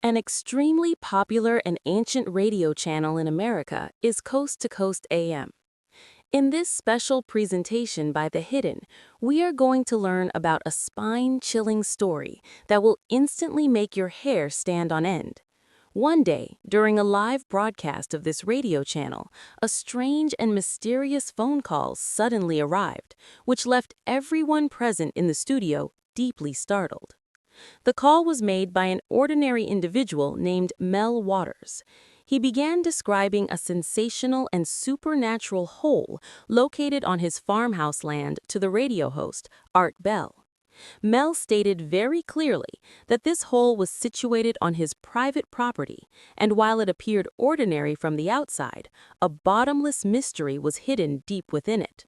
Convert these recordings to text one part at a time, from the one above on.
An extremely popular and ancient radio channel in America is Coast to Coast AM. In this special presentation by The Hidden, we are going to learn about a spine-chilling story that will instantly make your hair stand on end. One day, during a live broadcast of this radio channel, a strange and mysterious phone call suddenly arrived, which left everyone present in the studio deeply startled. The call was made by an ordinary individual named Mel Waters. He began describing a sensational and supernatural hole located on his farmhouse land to the radio host, Art Bell. Mel stated very clearly that this hole was situated on his private property, and while it appeared ordinary from the outside, a bottomless mystery was hidden deep within it.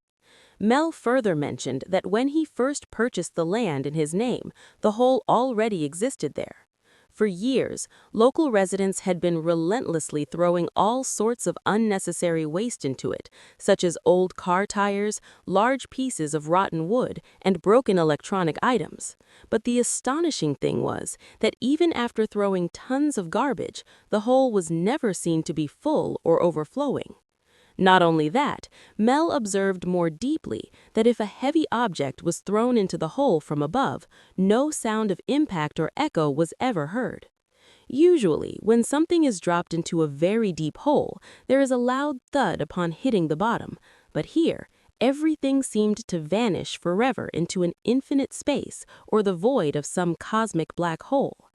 Mel further mentioned that when he first purchased the land in his name, the hole already existed there. For years, local residents had been relentlessly throwing all sorts of unnecessary waste into it, such as old car tires, large pieces of rotten wood, and broken electronic items. But the astonishing thing was that even after throwing tons of garbage, the hole was never seen to be full or overflowing. Not only that, Mel observed more deeply that if a heavy object was thrown into the hole from above, no sound of impact or echo was ever heard. Usually, when something is dropped into a very deep hole, there is a loud thud upon hitting the bottom, but here, everything seemed to vanish forever into an infinite space or the void of some cosmic black hole.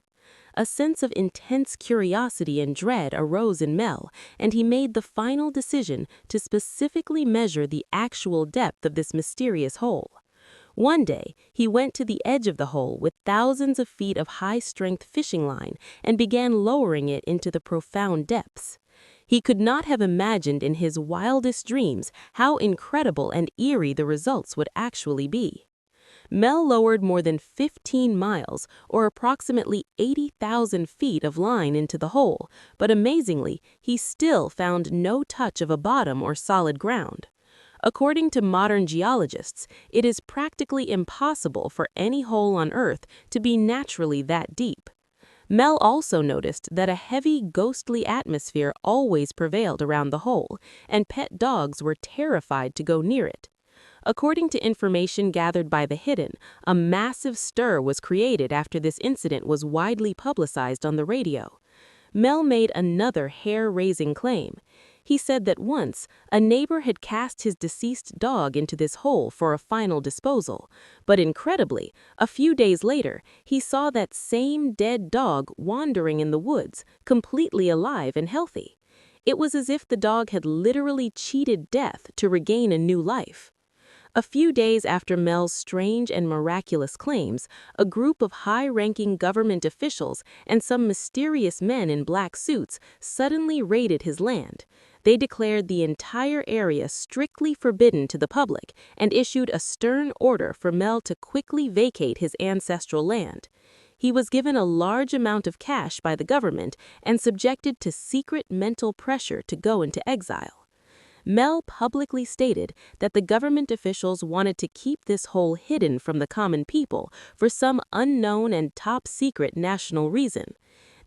A sense of intense curiosity and dread arose in Mel, and he made the final decision to specifically measure the actual depth of this mysterious hole. One day, he went to the edge of the hole with thousands of feet of high-strength fishing line and began lowering it into the profound depths. He could not have imagined in his wildest dreams how incredible and eerie the results would actually be. Mel lowered more than 15 miles, or approximately 80,000 feet of line into the hole, but amazingly, he still found no touch of a bottom or solid ground. According to modern geologists, it is practically impossible for any hole on Earth to be naturally that deep. Mel also noticed that a heavy, ghostly atmosphere always prevailed around the hole, and pet dogs were terrified to go near it. According to information gathered by The Hidden, a massive stir was created after this incident was widely publicized on the radio. Mel made another hair-raising claim. He said that once, a neighbor had cast his deceased dog into this hole for a final disposal, but incredibly, a few days later, he saw that same dead dog wandering in the woods, completely alive and healthy. It was as if the dog had literally cheated death to regain a new life. A few days after Mel's strange and miraculous claims, a group of high-ranking government officials and some mysterious men in black suits suddenly raided his land. They declared the entire area strictly forbidden to the public and issued a stern order for Mel to quickly vacate his ancestral land. He was given a large amount of cash by the government and subjected to secret mental pressure to go into exile. Mel publicly stated that the government officials wanted to keep this hole hidden from the common people for some unknown and top-secret national reason.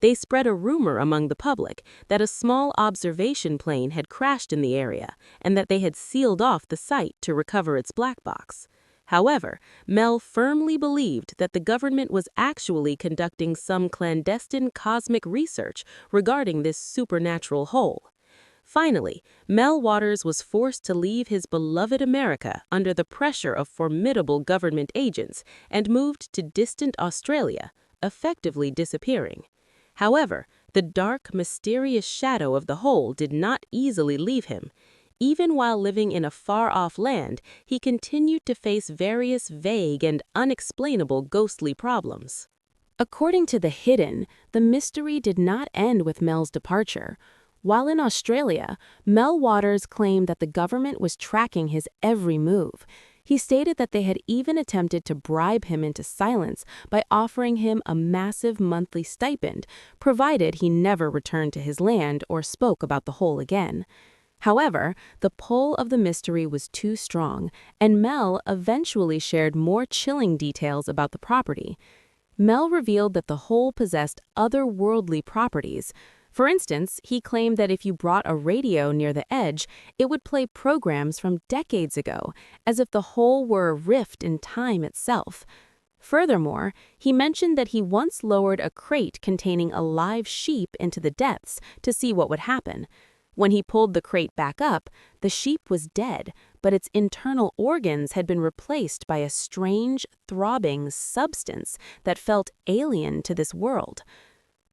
They spread a rumor among the public that a small observation plane had crashed in the area and that they had sealed off the site to recover its black box. However, Mel firmly believed that the government was actually conducting some clandestine cosmic research regarding this supernatural hole. Finally, Mel Waters was forced to leave his beloved America under the pressure of formidable government agents and moved to distant Australia, effectively disappearing. However, the dark, mysterious shadow of the hole did not easily leave him. Even while living in a far-off land, he continued to face various vague and unexplainable ghostly problems. According to The Hidden, the mystery did not end with Mel's departure. While in Australia, Mel Waters claimed that the government was tracking his every move. He stated that they had even attempted to bribe him into silence by offering him a massive monthly stipend, provided he never returned to his land or spoke about the hole again. However, the pull of the mystery was too strong, and Mel eventually shared more chilling details about the property. Mel revealed that the hole possessed otherworldly properties. For instance, he claimed that if you brought a radio near the edge, it would play programs from decades ago, as if the hole were a rift in time itself. Furthermore, he mentioned that he once lowered a crate containing a live sheep into the depths to see what would happen. When he pulled the crate back up, the sheep was dead, but its internal organs had been replaced by a strange, throbbing substance that felt alien to this world.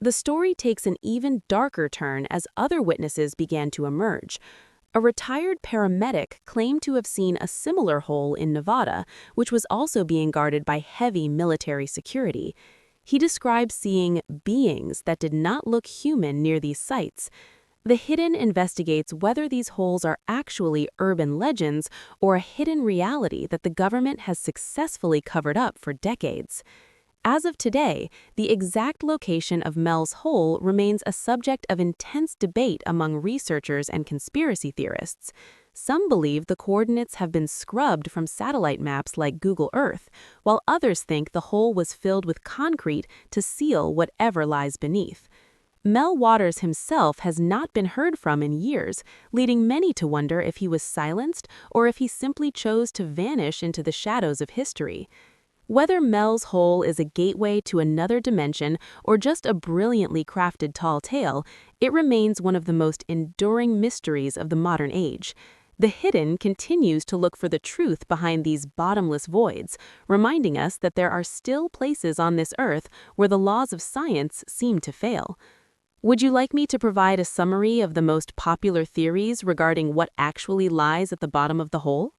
The story takes an even darker turn as other witnesses began to emerge. A retired paramedic claimed to have seen a similar hole in Nevada, which was also being guarded by heavy military security. He described seeing beings that did not look human near these sites. The Hidden investigates whether these holes are actually urban legends or a hidden reality that the government has successfully covered up for decades. As of today, the exact location of Mel's hole remains a subject of intense debate among researchers and conspiracy theorists. Some believe the coordinates have been scrubbed from satellite maps like Google Earth, while others think the hole was filled with concrete to seal whatever lies beneath. Mel Waters himself has not been heard from in years, leading many to wonder if he was silenced or if he simply chose to vanish into the shadows of history. Whether Mel's hole is a gateway to another dimension or just a brilliantly crafted tall tale, it remains one of the most enduring mysteries of the modern age. The Hidden continues to look for the truth behind these bottomless voids, reminding us that there are still places on this earth where the laws of science seem to fail. Would you like me to provide a summary of the most popular theories regarding what actually lies at the bottom of the hole?